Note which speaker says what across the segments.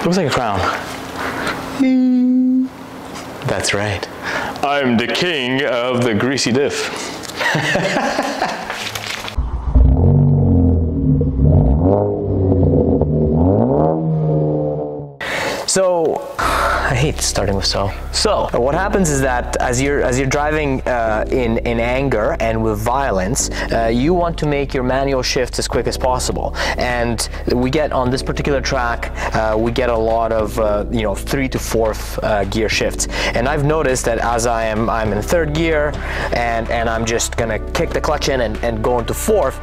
Speaker 1: Looks like a crown. That's right. I'm the king of the greasy diff. So, I hate starting with so. So, what happens is that as you're driving in anger and with violence, you want to make your manual shifts as quick as possible. And we get on this particular track, we get a lot of 3 to 4th gear shifts. And I've noticed that as I'm in 3rd gear and I'm just gonna kick the clutch in and go into 4th,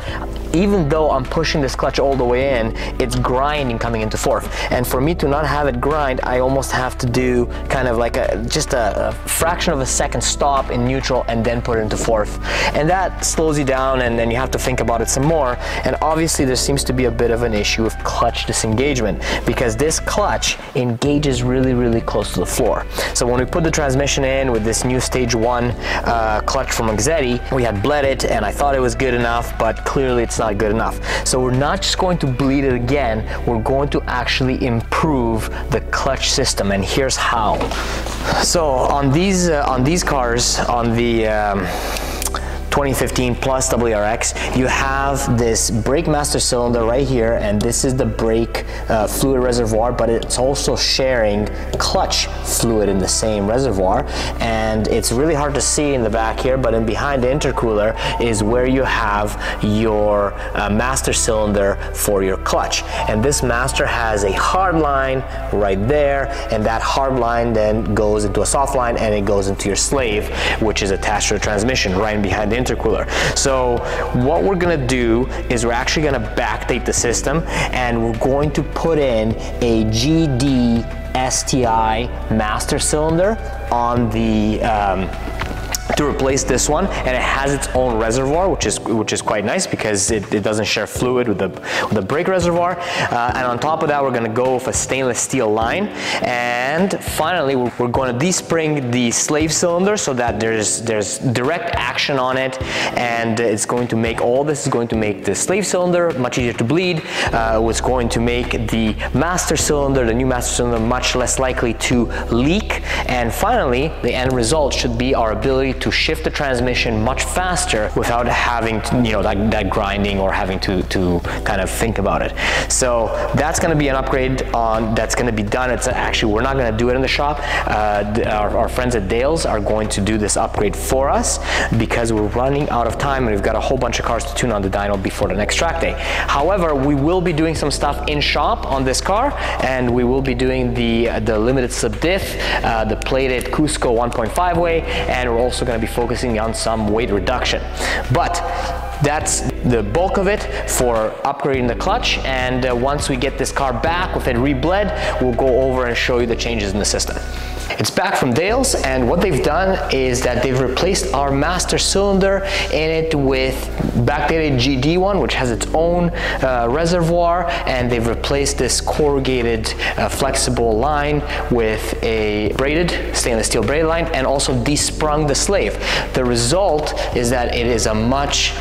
Speaker 1: even though I'm pushing this clutch all the way in, it's grinding coming into 4th. And for me to not have it grind, I almost have to do kind of like just a fraction of a second stop in neutral and then put it into 4th. And that slows you down, and then you have to think about it some more. And obviously there seems to be a bit of an issue with clutch disengagement, because this clutch engages really, really close to the floor. So when we put the transmission in with this new stage 1 clutch from Exetti, we had bled it, and I thought it was good enough, but clearly it's not good enough. So we're not just going to bleed it again, we're going to actually improve the clutch system, and here's how. So on these cars, on the 2015 plus WRX, you have this brake master cylinder right here, and this is the brake fluid reservoir, but it's also sharing clutch fluid in the same reservoir. And it's really hard to see in the back here, but in behind the intercooler is where you have your master cylinder for your clutch. And this master has a hard line right there, and that hard line then goes into a soft line, and it goes into your slave, which is attached to the transmission right behind the intercooler. So what we're gonna do is we're actually gonna backdate the system, and we're going to put in a GD STI master cylinder on the to replace this one, and it has its own reservoir, which is quite nice because it doesn't share fluid with the brake reservoir. And on top of that, we're going to go with a stainless steel line. And finally, we're going to despring the slave cylinder so that there's direct action on it, and it's going to make the slave cylinder much easier to bleed. It's going to make the master cylinder, the new master cylinder, much less likely to leak. And finally, the end result should be our ability to shift the transmission much faster without having to, that grinding or having to kind of think about it. So that's going to be an upgrade that's going to be done. It's actually, we're not going to do it in the shop. Our friends at Dale's are going to do this upgrade for us because we're running out of time and we've got a whole bunch of cars to tune on the dyno before the next track day. However, we will be doing some stuff in shop on this car, and we will be doing the limited slip diff, the plated Cusco 1.5Way, and we're also going to be focusing on some weight reduction. But that's the bulk of it for upgrading the clutch, and once we get this car back with it rebled, we'll go over and show you the changes in the system. It's back from Dale's, and what they've done is that they've replaced our master cylinder in it with backdated GD one, which has its own reservoir, and they've replaced this corrugated flexible line with a braided stainless steel braided line, and also desprung the slave. The result is that it is a much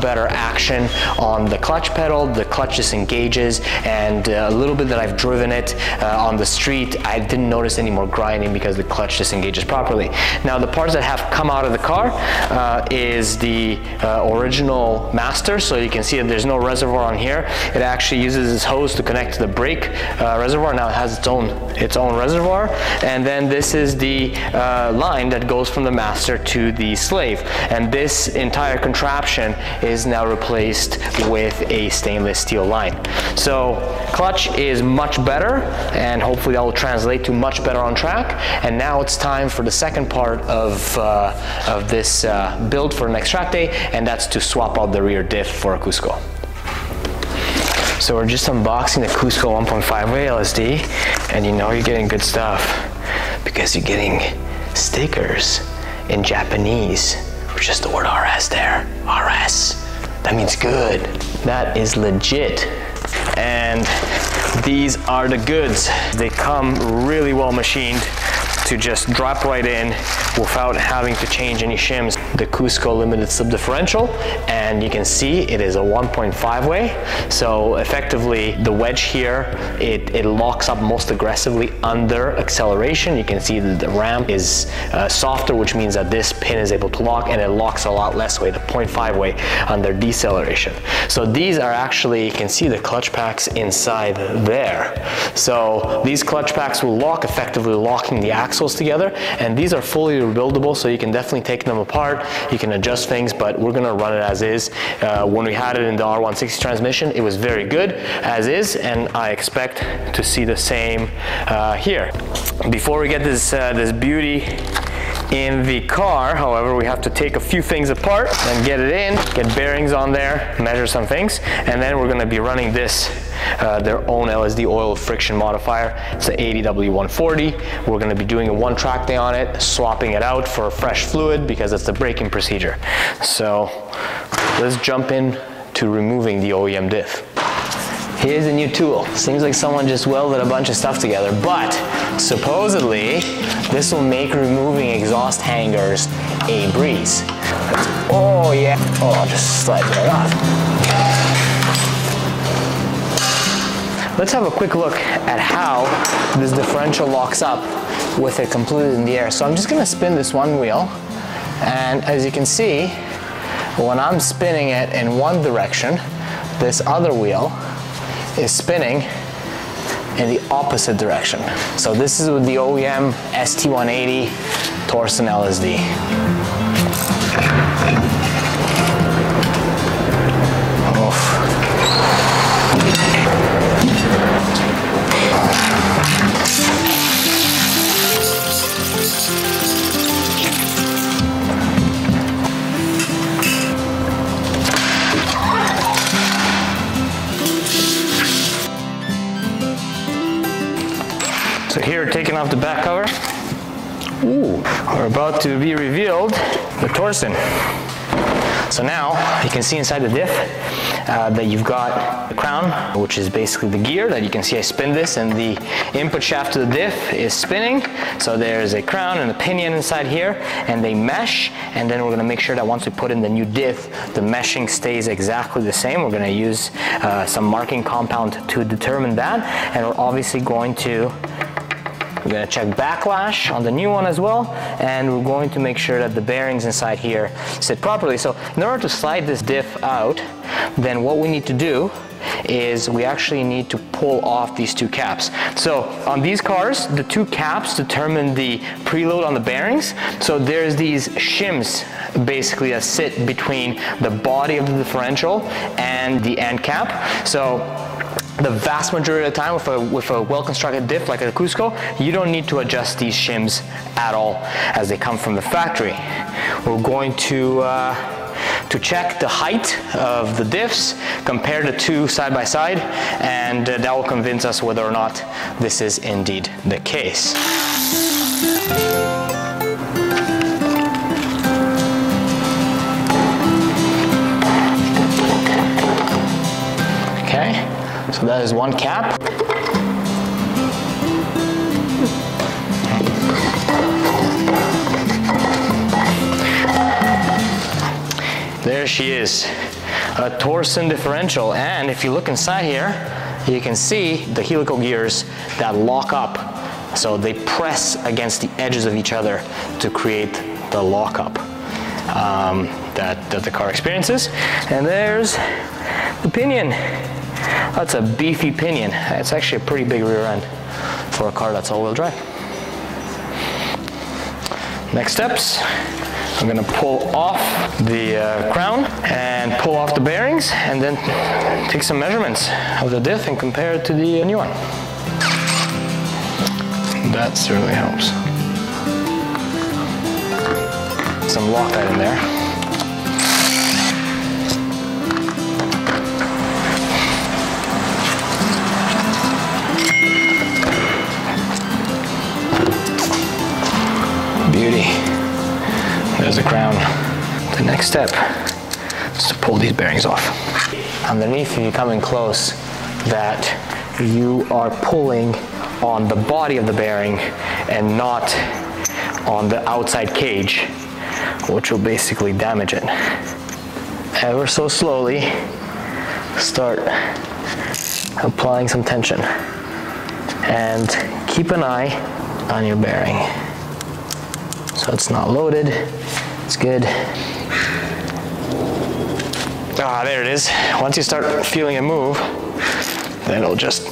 Speaker 1: better action on the clutch pedal. The clutch disengages, and a little bit that I've driven it on the street, I didn't notice any more grinding because the clutch disengages properly. Now the parts that have come out of the car is the original master, so you can see that there's no reservoir on here. It actually uses this hose to connect to the brake reservoir. Now it has its own reservoir, and then this is the line that goes from the master to the slave, and this entire contraption is now replaced with a stainless steel line. So clutch is much better, and hopefully that will translate to much better on track. And now it's time for the second part of this build for next track day, and that's to swap out the rear diff for a Cusco. So we're just unboxing the Cusco 1.5Way LSD, and you're getting good stuff because you're getting stickers in Japanese, or just the word RS there, RS. That means good. That is legit. And these are the goods. They come really well machined to just drop right in without having to change any shims. The Cusco limited slip differential, and you can see it is a 1.5-way. So effectively the wedge here, it locks up most aggressively under acceleration. You can see that the ramp is softer, which means that this pin is able to lock, and it locks a lot less weight, the 0.5-way under deceleration. So these are actually, you can see the clutch packs inside there. So these clutch packs will lock, effectively locking the axles together, and these are fully rebuildable, so you can definitely take them apart, you can adjust things, but we're gonna run it as is. When we had it in the R160 transmission, it was very good as is, and I expect to see the same here. Before we get this beauty in the car, however, we have to take a few things apart and get it in, get bearings on there, measure some things, and then we're going to be running this, their own LSD oil friction modifier. It's the 80W140. We're going to be doing a one-track day on it, swapping it out for fresh fluid because it's the braking procedure. So let's jump in to removing the OEM diff. Here's a new tool. Seems like someone just welded a bunch of stuff together, but supposedly this will make removing exhaust hangers a breeze. Oh yeah, oh, I'll just slide right off. Let's have a quick look at how this differential locks up with it completely in the air. So I'm just gonna spin this one wheel, and as you can see, when I'm spinning it in one direction, this other wheel is spinning in the opposite direction. So this is with the OEM ST180 torsen LSD. So here, taking off the back cover, ooh, we're about to be revealed the torsen. So now you can see inside the diff that you've got the crown, which is basically the gear that you can see. I spin this and the input shaft to the diff is spinning. So there's a crown and a pinion inside here, and they mesh, and then we're going to make sure that once we put in the new diff, the meshing stays exactly the same. We're going to use some marking compound to determine that, and we're obviously going to check backlash on the new one as well, and we're going to make sure that the bearings inside here sit properly. So in order to slide this diff out, then what we need to do is we actually need to pull off these two caps. So on these cars, the two caps determine the preload on the bearings. So there's these shims basically that sit between the body of the differential and the end cap. So the vast majority of the time with a well-constructed diff like a Cusco, you don't need to adjust these shims at all as they come from the factory. We're going to check the height of the diffs, compare the two side by side, and that will convince us whether or not this is indeed the case. Okay. So that is one cap. There she is, a torsen differential, and if you look inside here, you can see the helical gears that lock up. So they press against the edges of each other to create the lockup that the car experiences. And there's the pinion. That's a beefy pinion. It's actually a pretty big rear end for a car that's all-wheel drive. Next steps, I'm going to pull off the crown and pull off the bearings, and then take some measurements of the diff and compare it to the new one. That certainly helps. Some Loctite in there. Beauty. There's the crown. The next step is to pull these bearings off. Underneath, if you come in close, that you are pulling on the body of the bearing and not on the outside cage, which will basically damage it. Ever so slowly, start applying some tension. And keep an eye on your bearing. So it's not loaded, it's good. Ah, there it is. Once you start feeling it move, then it'll just,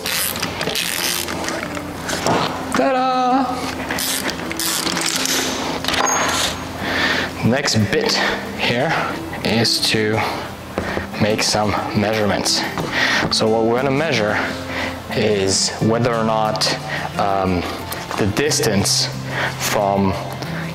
Speaker 1: ta-da! Next bit here is to make some measurements. So what we're gonna measure is whether or not the distance from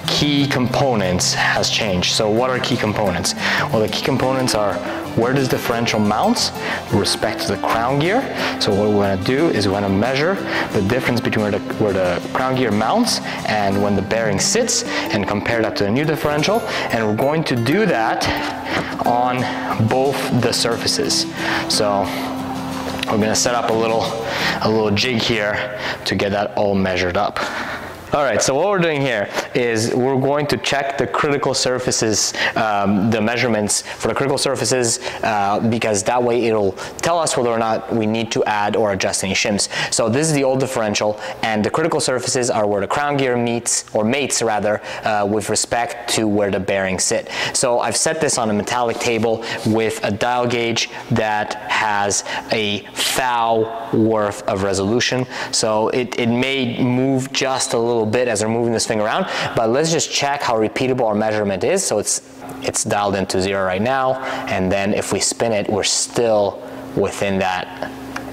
Speaker 1: key components has changed. So what are key components? Well, the key components are where does differential mounts with respect to the crown gear. So what we're gonna do is we're gonna measure the difference between where the crown gear mounts and when the bearing sits and compare that to the new differential. And we're going to do that on both the surfaces. So we're gonna set up a little jig here to get that all measured up. All right, so what we're doing here is we're going to check the critical surfaces, the measurements for the critical surfaces, because that way it'll tell us whether or not we need to add or adjust any shims. So this is the old differential, and the critical surfaces are where the crown gear meets, or mates rather, with respect to where the bearings sit. So I've set this on a metallic table with a dial gauge that has a thou worth of resolution. So it may move just a little bit as we're moving this thing around, but let's just check how repeatable our measurement is. So it's dialed into 0 right now, and then if we spin it, we're still within that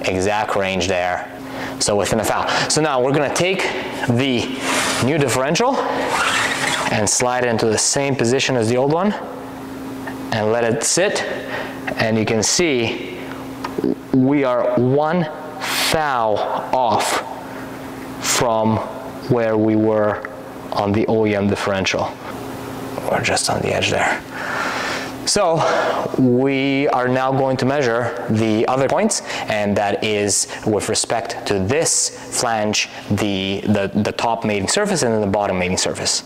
Speaker 1: exact range there. So within a thou. So now we're gonna take the new differential and slide it into the same position as the old one and let it sit, and you can see we are 1 thou off from where we were on the OEM differential. We're just on the edge there. So we are now going to measure the other points, and that is with respect to this flange, the top mating surface and then the bottom mating surface.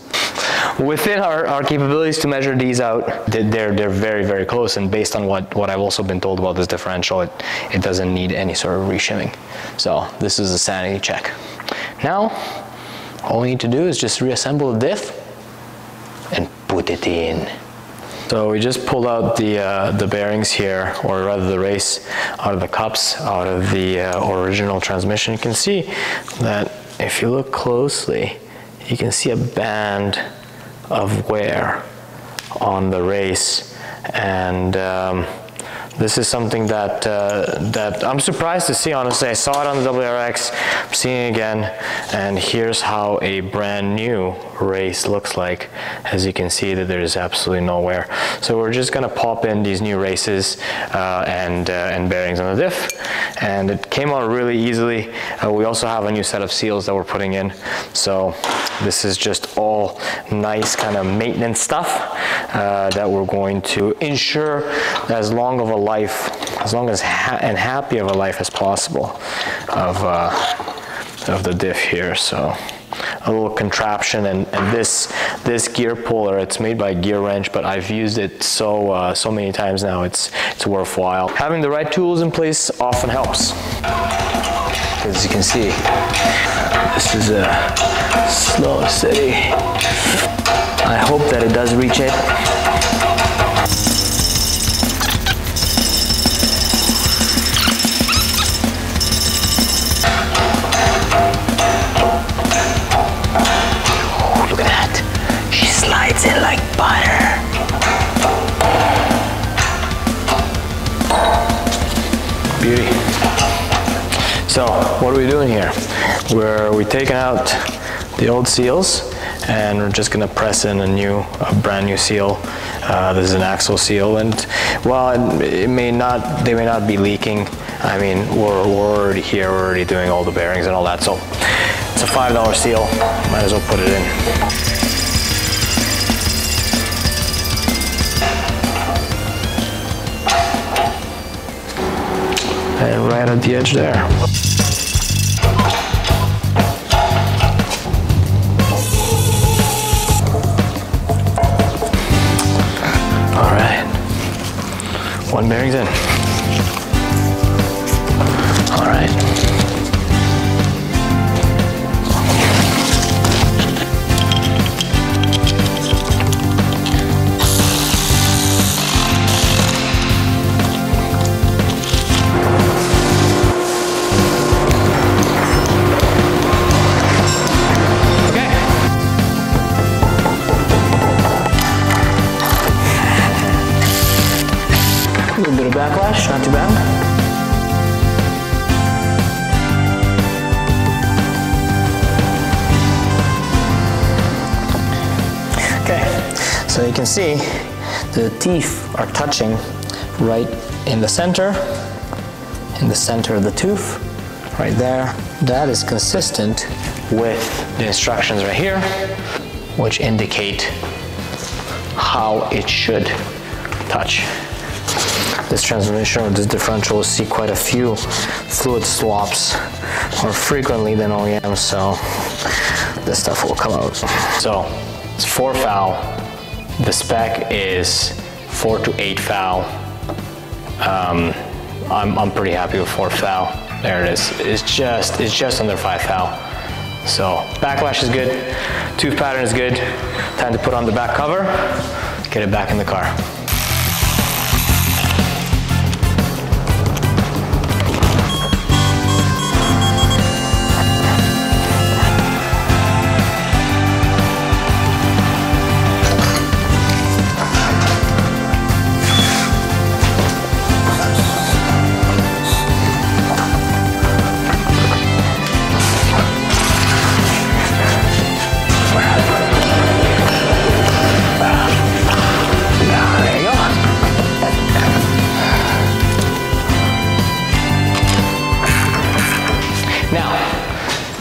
Speaker 1: Within our capabilities to measure these out, they're very, very close, and based on what I've also been told about this differential, it doesn't need any sort of reshimming. So this is a sanity check. Now, all we need to do is just reassemble the diff and put it in. So we just pulled out the bearings here, or rather the race, out of the cups, out of the original transmission. You can see that if you look closely, you can see a band of wear on the race, and this is something that I'm surprised to see, honestly. I saw it on the WRX, I'm seeing it again, and here's how a brand new race looks like. As you can see, that there's absolutely no wear. So we're just gonna pop in these new races and bearings on the diff, and it came out really easily. We also have a new set of seals that we're putting in. So this is just all nice kind of maintenance stuff that we're going to ensure as long as happy of a life as possible of the diff here. So a little contraption, and this gear puller, it's made by Gear Wrench, but I've used it so many times now, it's worthwhile. Having the right tools in place often helps. As you can see, this is a slow and steady. I hope that it does reach it. In like butter. Beauty. So what are we doing here? We're taking out the old seals, and we're just gonna press in a brand new seal. This is an axle seal, and while they may not be leaking, I mean, we're already here, we're already doing all the bearings and all that, so it's a $5 seal, might as well put it in. And right at the edge there. bearings in. All right. A little bit of backlash, not too bad. Okay, so you can see the teeth are touching right in the center of the tooth, right there. That is consistent with the instructions right here, which indicate how it should touch. This transmission or this differential will see quite a few fluid slops more frequently than OEM, so this stuff will come out. So it's 4 foul. The spec is 4 to 8 foul. I'm pretty happy with 4 foul. There it is. It's just under 5 foul. So backlash is good. Tooth pattern is good. Time to put on the back cover. Get it back in the car.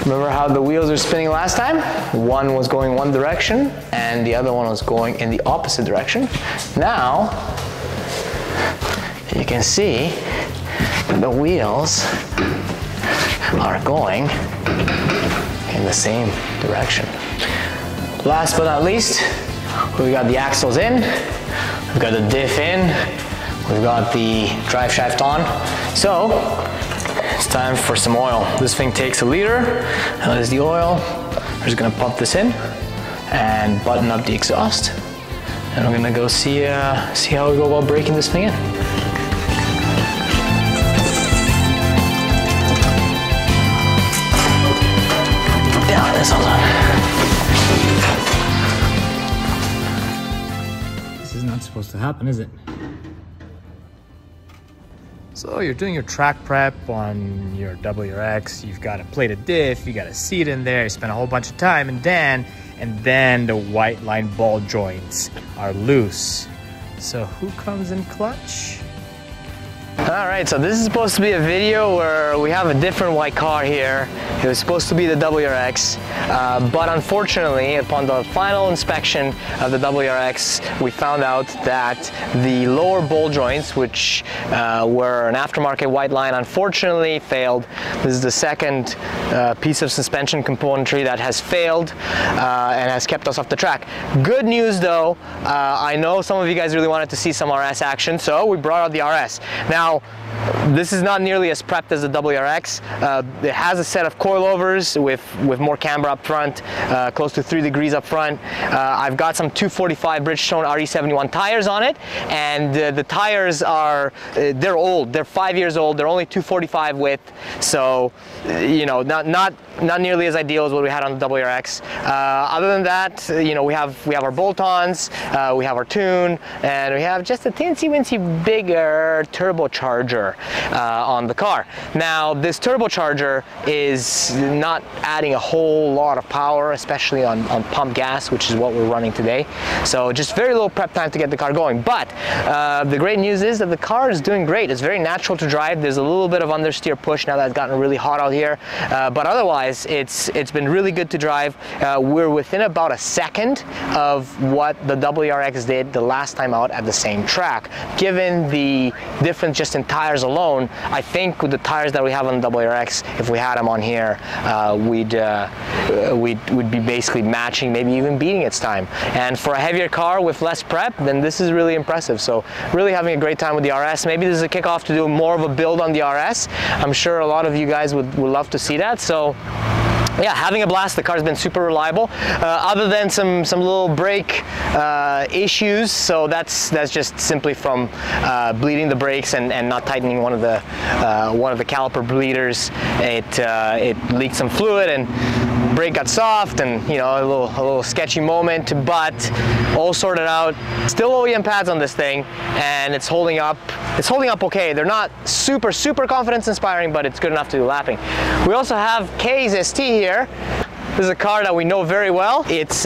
Speaker 1: Remember how the wheels were spinning last time? One was going one direction and the other one was going in the opposite direction. Now, you can see the wheels are going in the same direction. Last but not least, we got the axles in, we've got the diff in, we've got the drive shaft on. So, it's time for some oil. This thing takes a liter. That is the oil. We're just gonna pump this in and button up the exhaust. And we're gonna go see how we go about breaking this thing in. Yeah, this one's on. This is not supposed to happen, is it? So you're doing your track prep on your WRX, you've got a plated diff, you got a seat in there, you spent a whole bunch of time, and then the white line ball joints are loose. So who comes in clutch? All right, so this is supposed to be a video where we have a different white car here. It was supposed to be the WRX, but unfortunately, upon the final inspection of the WRX, we found out that the lower ball joints, which were an aftermarket white line, unfortunately failed. This is the second piece of suspension componentry that has failed and has kept us off the track. Good news though, I know some of you guys really wanted to see some RS action, so we brought out the RS. Now, this is not nearly as prepped as the WRX. It has a set of coilovers with more camber up front, close to 3 degrees up front. I've got some 245 Bridgestone RE71 tires on it, and the tires are, they're old. They're 5 years old. They're only 245 width, so you know, not nearly as ideal as what we had on the WRX. Other than that, you know, we have our bolt-ons, we have our tune, and we have just a teensy-weensy bigger turbocharger on the car. Now, this turbocharger is not adding a whole lot of power, especially on pump gas, which is what we're running today. So just very little prep time to get the car going. But the great news is that the car is doing great. It's very natural to drive. There's a little bit of understeer push now that it's gotten really hot out here. But otherwise, it's been really good to drive. We're within about a second of what the WRX did the last time out at the same track. Given the difference just in tire tires alone, I think with the tires that we have on the WRX, if we had them on here, we'd be basically matching, maybe even beating its time. And for a heavier car with less prep, then this is really impressive. So really having a great time with the RS. Maybe this is a kickoff to do more of a build on the RS. I'm sure a lot of you guys would love to see that. So yeah, having a blast. The car's been super reliable, other than some little brake issues. So that's just simply from bleeding the brakes and not tightening one of the caliper bleeders. It leaked some fluid and brake got soft, and you know, a little sketchy moment, but all sorted out. Still OEM pads on this thing, and it's holding up. It's holding up okay. They're not super confidence inspiring, but it's good enough to do lapping. We also have K's ST here. This is a car that we know very well. It's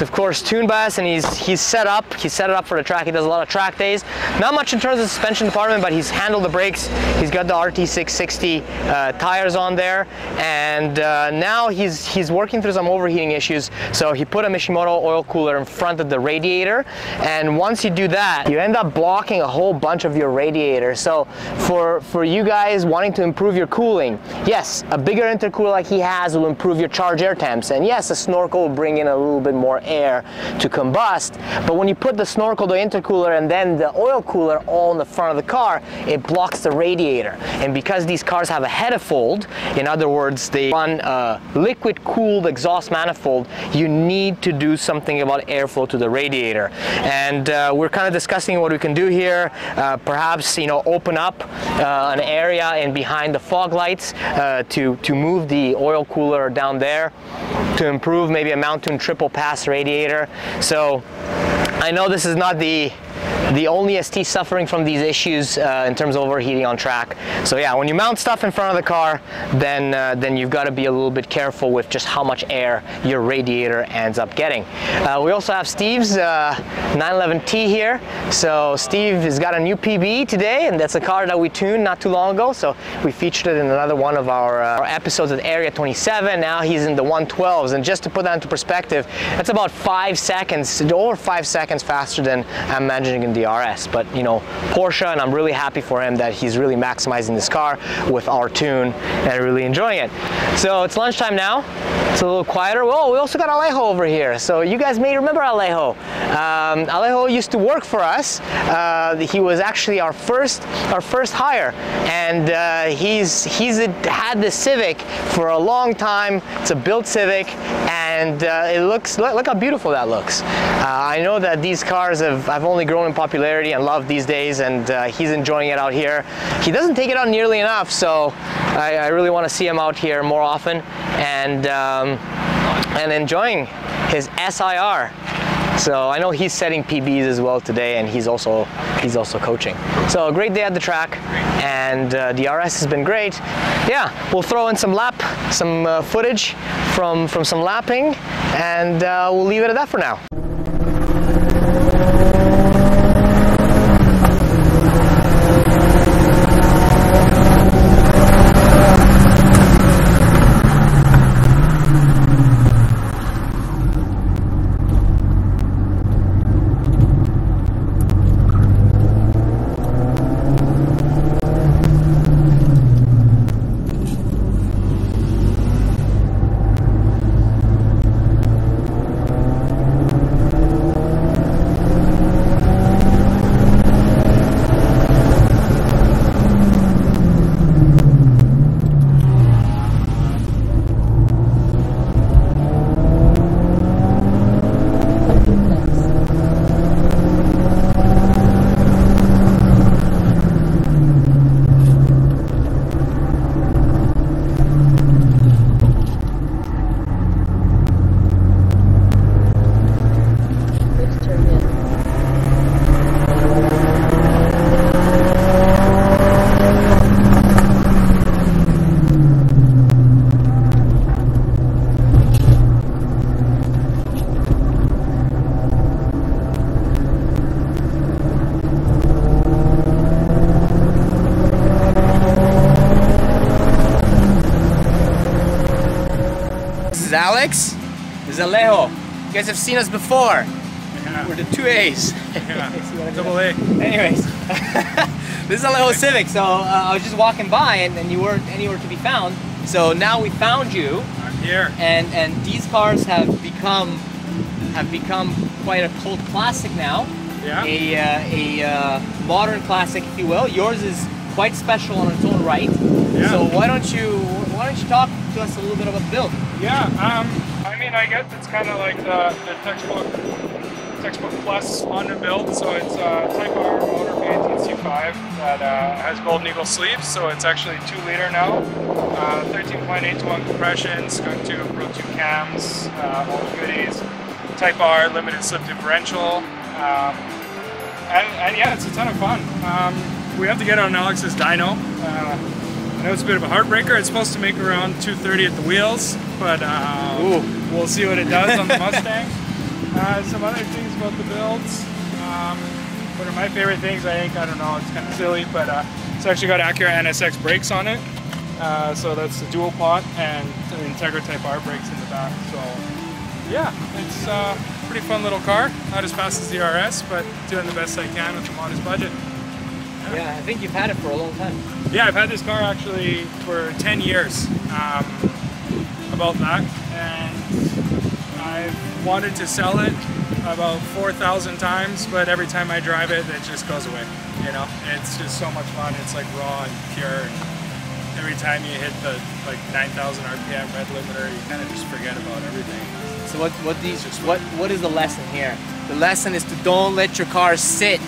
Speaker 1: of course tuned by us, and he's set up. He's set it up for the track. He does a lot of track days. Not much in terms of suspension department, but he's handled the brakes. He's got the RT660 tires on there, and now he's working through some overheating issues. So he put a Mishimoto oil cooler in front of the radiator, and once you do that, you end up blocking a whole bunch of your radiator. So for you guys wanting to improve your cooling, yes, a bigger intercooler like he has will improve your charge air temps, and yes, a snorkel will bring in a little bit more air to combust, but when you put the snorkel, the intercooler, and then the oil cooler all in the front of the car, it blocks the radiator. And because these cars have a headifold, in other words, they run a liquid-cooled exhaust manifold, you need to do something about airflow to the radiator. And we're kind of discussing what we can do here. Perhaps, you know, open up an area in behind the fog lights to move the oil cooler down there, to improve maybe a mount-tune triple pass radiator. So I know this is not the only ST suffering from these issues in terms of overheating on track. So yeah, when you mount stuff in front of the car, then you've got to be a little bit careful with just how much air your radiator ends up getting. We also have Steve's 911T here. So Steve has got a new PB today, and that's a car that we tuned not too long ago. So we featured it in another one of our episodes at Area 27. Now he's in the 112s, and just to put that into perspective, that's about 5 seconds, over 5 seconds faster than I'm imagining in the RS. But you know, Porsche, and I'm really happy for him that he's really maximizing this car with our tune and really enjoying it. So it's lunchtime now. It's a little quieter. Whoa, we also got Alejo over here. So you guys may remember Alejo. Alejo used to work for us. He was actually our first hire, and he's had the Civic for a long time. It's a built Civic, and look how beautiful that looks. I know that these cars have only grown in popularity and love these days, and he's enjoying it out here. He doesn't take it out nearly enough, so I really want to see him out here more often, and enjoying his SiR. So I know he's setting PBs as well today, and he's also coaching. So a great day at the track, and the RS has been great. Yeah, we'll throw in some footage from some lapping, and we'll leave it at that for now. Alex, this is Alejo. You guys have seen us before.
Speaker 2: Yeah.
Speaker 1: We're the 2As.
Speaker 2: Yeah. Double A.
Speaker 1: Anyways. This is a little Civic, so I was just walking by and you weren't anywhere to be found. So now we found you.
Speaker 2: I'm here.
Speaker 1: And these cars have become quite a cult classic now.
Speaker 2: Yeah.
Speaker 1: A modern classic, if you will. Yours is quite special on its own right.
Speaker 2: Yeah.
Speaker 1: So why don't you talk to us a little bit about the build?
Speaker 2: Yeah. I mean, I guess it's kind of like the textbook plus Honda build. So it's Type R motor V18 C5 that has Golden Eagle sleeves. So it's actually 2 liter now. 13.8 to 1 compression, Skunk 2, Pro 2 cams, all the goodies. Type R limited slip differential. And yeah, it's a ton of fun. We have to get on Alex's dyno. I know it's a bit of a heartbreaker. It's supposed to make around 230 at the wheels, but we'll see what it does on the Mustang. Some other things about the builds. One of my favorite things, I don't know, it's kind of silly, but it's actually got Acura NSX brakes on it. So that's the dual pot and the Integra Type R brakes in the back. So yeah, it's a pretty fun little car. Not as fast as the RS, but doing the best I can with the modest budget.
Speaker 1: Yeah, I think you've had it for a long time.
Speaker 2: Yeah, I've had this car actually for 10 years, about that, and I've wanted to sell it about 4,000 times, but every time I drive it, it just goes away, you know? It's just so much fun. It's like raw and pure. Every time you hit the like 9,000 RPM red limiter, you kind of just forget about everything.
Speaker 1: So what is the lesson here? The lesson is to don't let your car sit.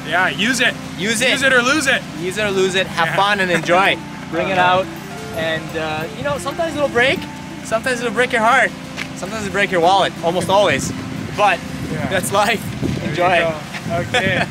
Speaker 2: Yeah, use it.
Speaker 1: Use it.
Speaker 2: Use it or lose it.
Speaker 1: Use it or lose it. Have fun and enjoy. Bring it out. And you know, sometimes it'll break. Sometimes it'll break your heart. Sometimes it'll break your wallet. Almost always. But that's life. Enjoy it.
Speaker 2: Okay.